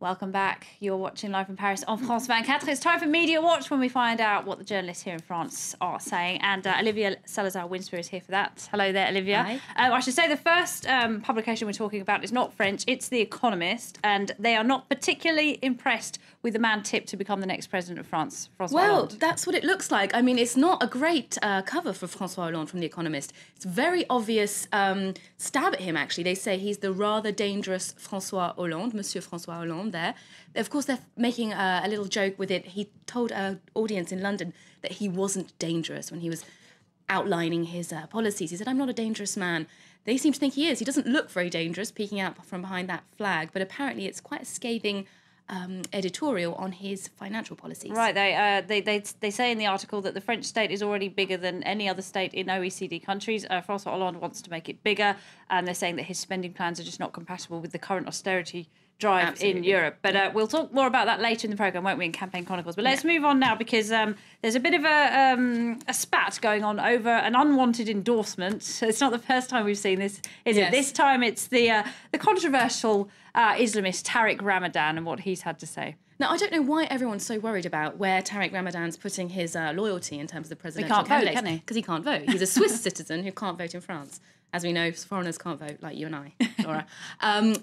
Welcome back. You're watching Live from Paris on France 24. It's time for Media Watch when we find out what the journalists here in France are saying. And Olivia Salazar-Winspear is here for that. Hello there, Olivia. Hi. I should say the first publication we're talking about is not French. It's The Economist. And they are not particularly impressed with the man tipped to become the next president of France, François Hollande. That's what it looks like. I mean, it's not a great cover for François Hollande from The Economist. It's a very obvious stab at him, actually. They say he's the rather dangerous François Hollande, Monsieur François Hollande there. Of course, they're making a little joke with it. He told an audience in London that he wasn't dangerous when he was outlining his policies. He said, I'm not a dangerous man. They seem to think he is. He doesn't look very dangerous, peeking out from behind that flag, but apparently it's quite a scathing editorial on his financial policies. Right, they say in the article that the French state is already bigger than any other state in OECD countries. François Hollande wants to make it bigger, and they're saying that his spending plans are just not compatible with the current austerity drive in Europe. But we'll talk more about that later in the programme, won't we, in Campaign Chronicles. But let's move on now, because there's a bit of a spat going on over an unwanted endorsement. So it's not the first time we've seen this, is it? This time it's the controversial Islamist Tareq Ramadan and what he's had to say. Now, I don't know why everyone's so worried about where Tareq Ramadan's putting his loyalty in terms of the presidential candidates. He can't vote, can he? Because he can't vote. He's a Swiss citizen who can't vote in France. As we know, foreigners can't vote, like you and I, Laura.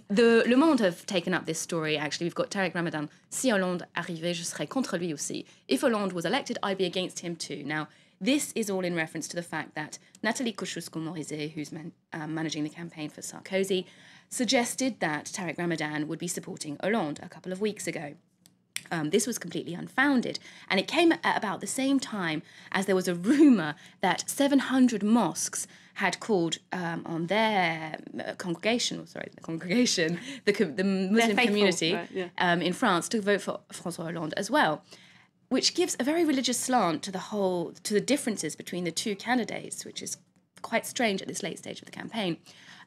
The Le Monde have taken up this story, actually. We've got Tareq Ramadan. Si Hollande arrivait, je serais contre lui aussi. If Hollande was elected, I'd be against him too. Now, this is all in reference to the fact that Nathalie Kosciusko-Morizet, who's managing the campaign for Sarkozy, suggested that Tareq Ramadan would be supporting Hollande a couple of weeks ago. This was completely unfounded, and it came at about the same time as there was a rumour that 700 mosques had called on their congregation, the Muslim community in France to vote for François Hollande as well, which gives a very religious slant to the differences between the two candidates, which is quite strange at this late stage of the campaign.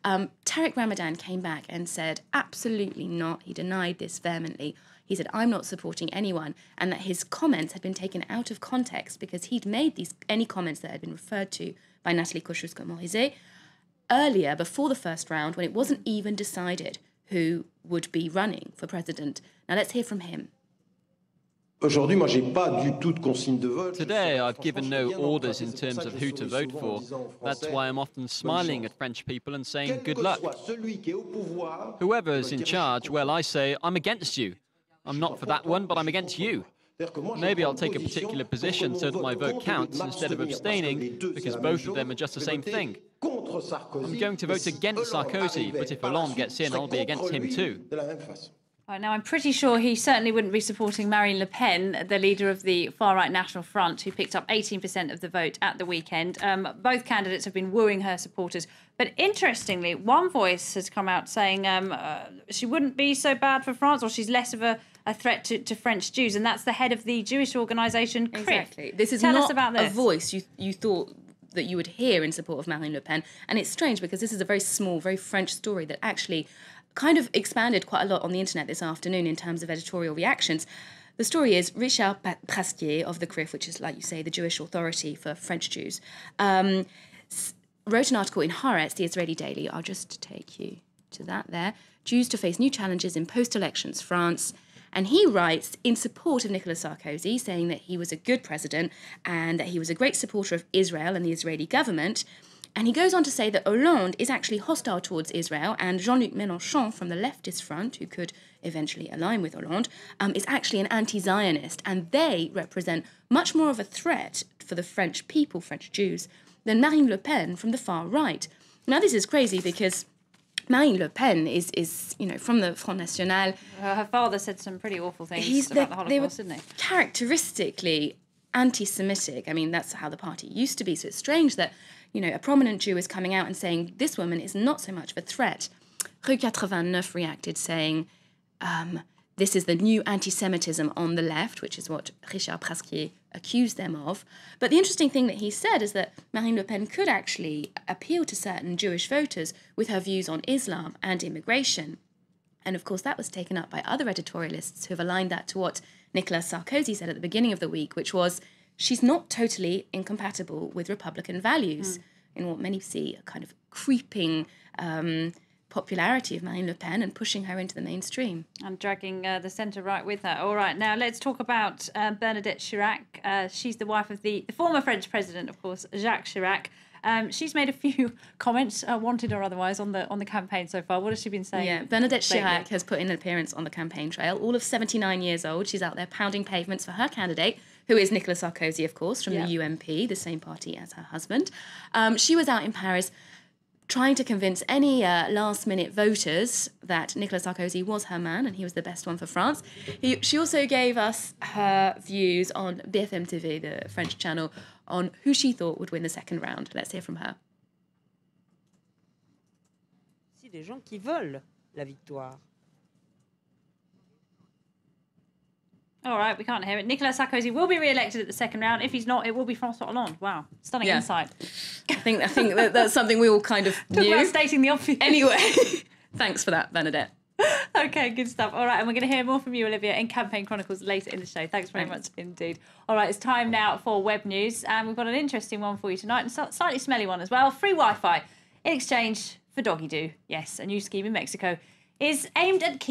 Tareq Ramadan came back and said, absolutely not. He denied this vehemently. He said, I'm not supporting anyone, and that his comments had been taken out of context because he'd made any comments that had been referred to by Nathalie Kosciusko-Morizet earlier, before the first round, when it wasn't even decided who would be running for president. Now let's hear from him. Today, I've given no orders in terms of who to vote for. That's why I'm often smiling at French people and saying good luck. Whoever's in charge, well, I say, I'm against you. I'm not for that one, but I'm against you. Maybe I'll take a particular position so that my vote counts instead of abstaining, because both of them are just the same thing. I'm going to vote against Sarkozy, but if Hollande gets in, I'll be against him too. Right, now, I'm pretty sure he certainly wouldn't be supporting Marine Le Pen, the leader of the far-right National Front, who picked up 18% of the vote at the weekend. Both candidates have been wooing her supporters. But interestingly, one voice has come out saying she wouldn't be so bad for France, or she's less of a threat to French Jews, and that's the head of the Jewish organisation, CRIF. Exactly. This is Tell not us about this. a voice you thought that you would hear in support of Marine Le Pen. And it's strange because this is a very small, very French story that actually kind of expanded quite a lot on the internet this afternoon in terms of editorial reactions. The story is Richard Pasquier of the CRIF, which is, like you say, the Jewish authority for French Jews, wrote an article in Haaretz, the Israeli daily. I'll just take you to that there. Jews to face new challenges in post-elections France. And he writes in support of Nicolas Sarkozy, saying that he was a good president and that he was a great supporter of Israel and the Israeli government. And he goes on to say that Hollande is actually hostile towards Israel, and Jean-Luc Mélenchon from the leftist front, who could eventually align with Hollande, is actually an anti-Zionist, and they represent much more of a threat for the French people, French Jews, than Marine Le Pen from the far right. Now, this is crazy because Marine Le Pen is from the Front National. Her father said some pretty awful things about the Holocaust, didn't he? Characteristically anti-Semitic. I mean, that's how the party used to be. So it's strange that, a prominent Jew is coming out and saying this woman is not so much of a threat. Rue 89 reacted saying this is the new anti-Semitism on the left, which is what Richard Pasquier accused them of. But the interesting thing that he said is that Marine Le Pen could actually appeal to certain Jewish voters with her views on Islam and immigration. And of course, that was taken up by other editorialists who have aligned that to what Nicolas Sarkozy said at the beginning of the week, which was she's not totally incompatible with Republican values in what many see a kind of creeping popularity of Marine Le Pen and pushing her into the mainstream. And dragging the centre-right with her. All right, now let's talk about Bernadette Chirac. She's the wife of the former French president, of course, Jacques Chirac. She's made a few comments, wanted or otherwise, on the campaign so far. What has she been saying? Yeah, Bernadette Chirac has put in an appearance on the campaign trail. All of 79 years old. She's out there pounding pavements for her candidate, who is Nicolas Sarkozy, of course, from the UMP, the same party as her husband. She was out in Paris trying to convince any last-minute voters that Nicolas Sarkozy was her man and he was the best one for France. She also gave us her views on BFM TV, the French channel, on who she thought would win the second round. Let's hear from her. Des gens qui veulent la victoire. All right, we can't hear it. Nicolas Sarkozy will be re-elected at the second round. If he's not, it will be François Hollande. Wow, stunning insight. I think that's something we all kind of Talk knew. about stating the obvious. Anyway, thanks for that, Bernadette. Okay, good stuff. All right, and we're going to hear more from you, Olivia, in Campaign Chronicles later in the show. Thanks very much indeed. All right, it's time now for web news, and we've got an interesting one for you tonight, and a slightly smelly one as well. Free Wi-Fi in exchange for doggy-doo. Yes, a new scheme in Mexico is aimed at keeping